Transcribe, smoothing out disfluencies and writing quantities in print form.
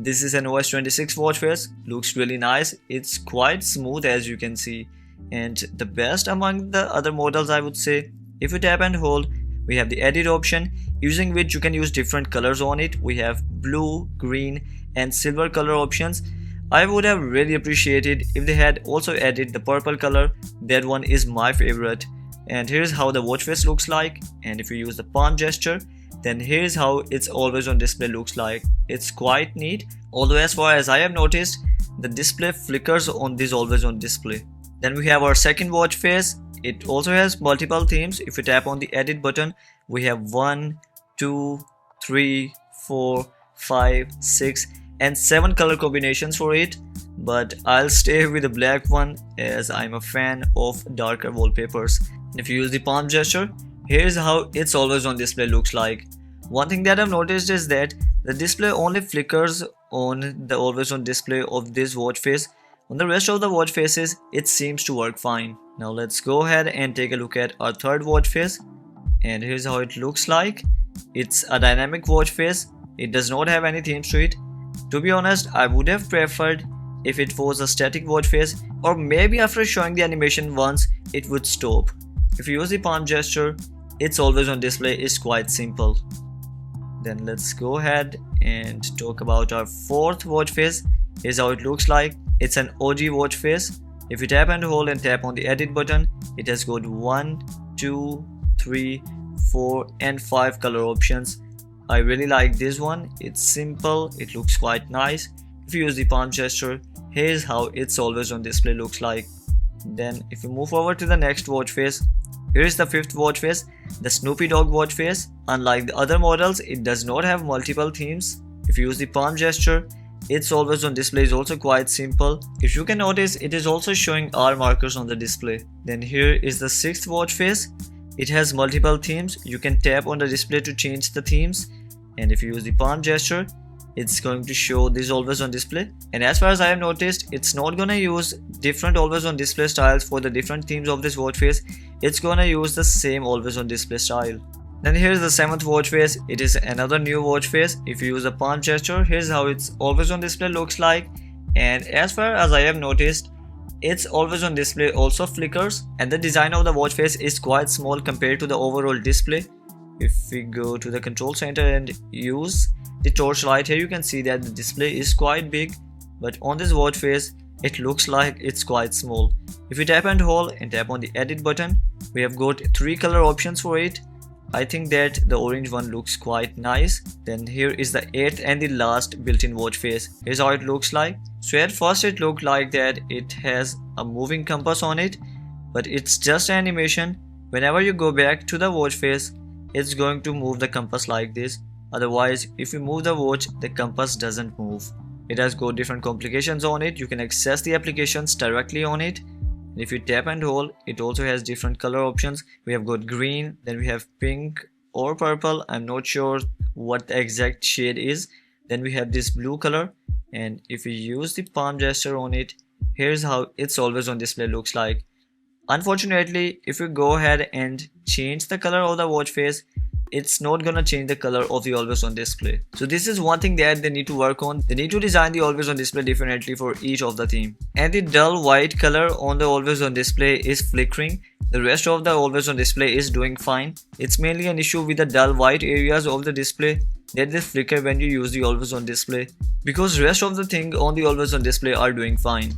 this is an OS 26 watch face. Looks really nice. It's quite smooth as you can see, and the best among the other models I would say. If you tap and hold, we have the edit option, using which you can use different colors on it. We have blue, green and silver color options. I would have really appreciated if they had also added the purple color. That one is my favorite. And here's how the watch face looks like. And if you use the palm gesture, then here's how it's always on display looks like. It's quite neat, although as far as I have noticed, the display flickers on this always on display. Then we have our second watch face. It also has multiple themes. If you tap on the edit button, we have 1, 2, 3, 4, 5, 6 and 7 color combinations for it, but I'll stay with the black one as I'm a fan of darker wallpapers. And if you use the palm gesture, here's how it's always on display looks like. One thing that I've noticed is that the display only flickers on the always on display of this watch face. On the rest of the watch faces, it seems to work fine. Now let's go ahead and take a look at our third watch face, and here's how it looks like. It's a dynamic watch face. It does not have any themes to it. To be honest, I would have preferred if it was a static watch face, or maybe after showing the animation once it would stop. If you use the palm gesture, it's always on display is quite simple. Then let's go ahead and talk about our fourth watch face. Here's how it looks like. It's an OG watch face. If you tap and hold and tap on the edit button, it has got 1, 2, 3, 4 and 5 color options. I really like this one. It's simple, it looks quite nice. If you use the palm gesture, here's how it's always on display looks like. Then if you move over to the next watch face, here is the fifth watch face, the Snoopy Dog watch face. Unlike the other models, it does not have multiple themes. If you use the palm gesture, it's always on display is also quite simple. If you can notice, it is also showing R markers on the display. Then here is the sixth watch face. It has multiple themes. You can tap on the display to change the themes. And if you use the palm gesture, it's going to show this always on display. And as far as I have noticed, it's not gonna use different always on display styles for the different themes of this watch face. It's gonna use the same always on display style. Then here's the seventh watch face. It is another new watch face. If you use the palm gesture, here's how it's always on display looks like. And as far as I have noticed, it's always on display also flickers, and the design of the watch face is quite small compared to the overall display. If we go to the control center and use the torchlight, here you can see that the display is quite big, but on this watch face it looks like it's quite small. If you tap and hold and tap on the edit button, we have got 3 color options for it. I think that the orange one looks quite nice. Then here is the 8th and the last built-in watch face. Here's how it looks like. So at first it looked like that it has a moving compass on it, but it's just animation. Whenever you go back to the watch face, it's going to move the compass like this. Otherwise, if you move the watch, the compass doesn't move. It has got different complications on it. You can access the applications directly on it. If you tap and hold, it also has different color options. We have got green, then we have pink or purple. I'm not sure what the exact shade is. Then we have this blue color, and if you use the palm gesture on it, here's how it's always on display looks like. Unfortunately, if you go ahead and change the color of the watch face, it's not gonna change the color of the always on display. So this is one thing that they need to work on. They need to design the always on display differently for each of the theme. And the dull white color on the always on display is flickering. The rest of the always on display is doing fine. It's mainly an issue with the dull white areas of the display that they flicker when you use the always on display, because rest of the thing on the always on display are doing fine.